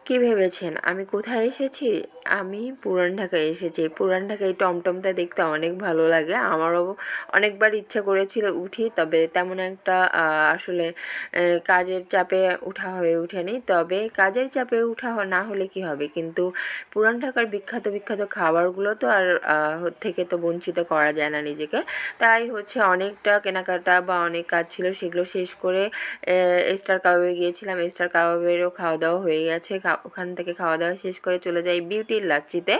কি ভেবেছেন আমি কোথায় এসেছি? আমি পুরান ঢাকায় এসেছি। পুরান ঢাকায় টমটমটা দেখতে অনেক ভালো লাগে। আমারও অনেকবার ইচ্ছা করেছিল উঠি, তবে তেমন একটা আসলে কাজের চাপে উঠা হয়ে ওঠেনি। তবে কাজের চাপে উঠা না হলে কি হবে, কিন্তু পুরান ঢাকার বিখ্যাত বিখ্যাত খাবারগুলো তো আর থেকে তো বঞ্চিত করা যায় না নিজেকে। তাই হচ্ছে অনেকটা কেনাকাটা বা অনেক কাজ ছিল, সেগুলো শেষ করে স্টার কাবাবে গিয়েছিলাম। স্টার কাবাবেরও খাওয়া দাওয়া হয়ে গেছে। ওখান থেকে খাওয়া দাওয়া শেষ করে চলে যাই বিউটির লাচ্ছিতে।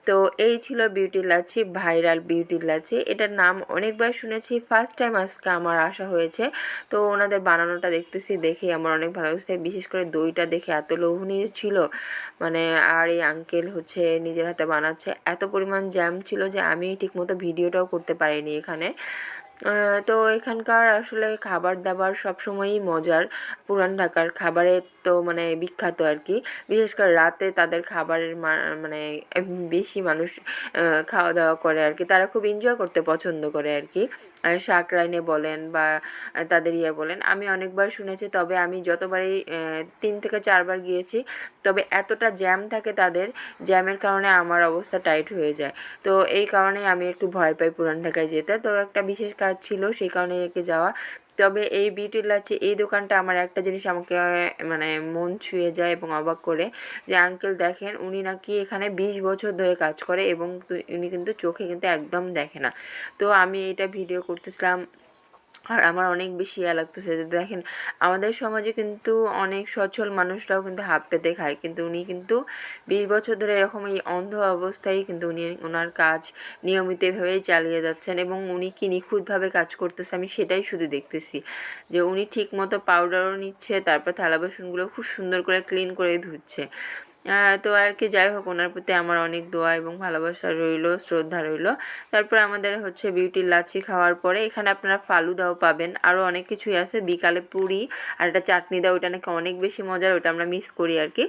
তো এই ছিল বিউটির লাচ্ছি, ভাইরাল বিউটির লাচ্ছি। এটার নাম অনেকবার শুনেছি, ফার্স্ট টাইম আজকে আমার আসা হয়েছে। তো ওনাদের বানানোটা দেখতেছি, দেখে আমার অনেক ভালো লাগছে। বিশেষ করে দইটা দেখে এত লোভনীয় ছিল, মানে আর এই আঙ্কেল হচ্ছে নিজের হাতে বানাচ্ছে। এত পরিমাণ জ্যাম ছিল যে আমি ঠিকমতো ভিডিওটাও করতে পারিনি এখানে। তো এখানকার আসলে খাবার দাবার সবসময়ই মজার। পুরান ঢাকার খাবারের তো মানে বিখ্যাত আর কি। বিশেষ করে রাতে তাদের খাবারের মানে বেশি মানুষ খাওয়া দাওয়া করে আর কি। তারা খুব এনজয় করতে পছন্দ করে আর কি। আর শাক রাইনে বলেন বা তাদের বলেন, আমি অনেকবার শুনেছি। তবে আমি যতবারই 3 থেকে 4 বার গিয়েছি, তবে এতটা জ্যাম থাকে তাদের, জ্যামের কারণে আমার অবস্থা টাইট হয়ে যায়। তো এই কারণে আমি একটু ভয় পাই পুরান ঢাকায় যেতে। তো একটা বিশেষ কাজ ছিল, সেই কারণে একে যাওয়া। তবে এই বিউটি লাচ্ছি এই দোকানটা আমার একটা জিনিস আমাকে মানে মন ছুঁয়ে যায় এবং অবাক করে, যে আঙ্কেল দেখেন উনি নাকি এখানে 20 বছর ধরে কাজ করে এবং উনি কিন্তু চোখে কিন্তু একদম দেখে না। তো আমি এটা ভিডিও করতেছিলাম, আর আমার অনেক বেশি লাগতেছে যে দেখেন আমাদের সমাজে কিন্তু অনেক সচ্ছল মানুষরাও কিন্তু হাত পেতে খায়, কিন্তু উনি কিন্তু 20 বছর ধরে এরকম এই অন্ধ অবস্থায় কিন্তু উনি ওনার কাজ নিয়মিত এভাবেই চালিয়ে যাচ্ছেন। এবং উনি কি নিখুঁতভাবে কাজ করতেছে আমি সেটাই শুধু দেখতেছি, যে উনি ঠিক মতো পাউডারও নিচ্ছে, তারপর থালা বাসনগুলো খুব সুন্দর করে ক্লিন করে ধুচ্ছে। তো আর কি, যাই হোক, ওনার প্রতি আমার অনেক দোয়া এবং ভালোবাসা রইলো, শ্রদ্ধা রইলো। তারপর আমাদের হচ্ছে বিউটির লাচ্ছি খাওয়ার পরে এখানে আপনারা ফালুদাও পাবেন, আরও অনেক কিছুই আছে। বিকালে পুরি আর একটা চাটনি দাও, ওটা নাকি অনেক বেশি মজার, ওটা আমরা মিস করি আর কি।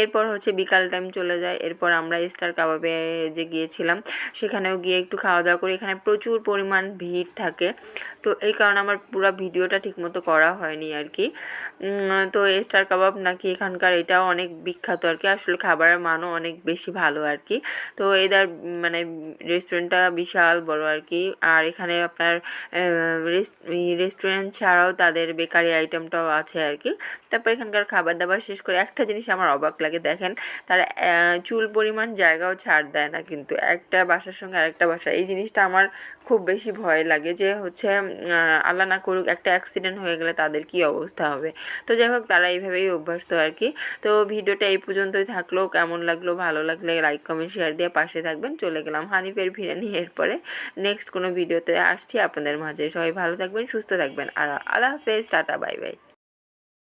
এরপর হচ্ছে বিকাল টাইম চলে যায়। এরপর আমরা স্টার কাবাবে যে গিয়েছিলাম, সেখানেও গিয়ে একটু খাওয়া দাওয়া করি। এখানে প্রচুর পরিমাণ ভিড় থাকে, তো এই কারণে আমার পুরো ভিডিওটা ঠিকমতো করা হয়নি আর কি। তো স্টার কাবাব নাকি এখানকার এটাও অনেক বিখ্যাত আর কি। আসলে খাবারের মানও অনেক বেশি ভালো আর কি। তো এদের মানে রেস্টুরেন্টটা বিশাল বড় আর কি। আর এখানে আপনার রেস্টুরেন্ট ছাড়াও তাদের বেকারি আইটেমটাও আছে আর কি। তারপর এখানকার খাবার দাবার শেষ করে একটা জিনিস আমার অবাক লাগে, দেখেন তারা চুল পরিমাণ জায়গাও ছাড় দেয় না, কিন্তু একটা বাসার সঙ্গে আরেকটা বাসা, এই জিনিসটা আমার খুব বেশি ভয় লাগে, যে হচ্ছে আল্লাহ না করুক একটা অ্যাক্সিডেন্ট হয়ে গেলে তাদের কী অবস্থা হবে। তো যাই হোক, তারা এইভাবেই অভ্যস্ত আর কি। তো ভিডিওটা এই পর্যন্তই থাকলো। কেমন লাগলো, ভালো লাগলে লাইক কমেন্ট শেয়ার দিয়ে পাশে থাকবেন। চলে গেলাম হানিফের বিরিয়ানি। এরপরে নেক্সট কোনো ভিডিওতে আসছি আপনাদের মাঝে। সবাই ভালো থাকবেন, সুস্থ থাকবেন, আর আল্লাহ হাফেজ, টাটা, বাই বাই।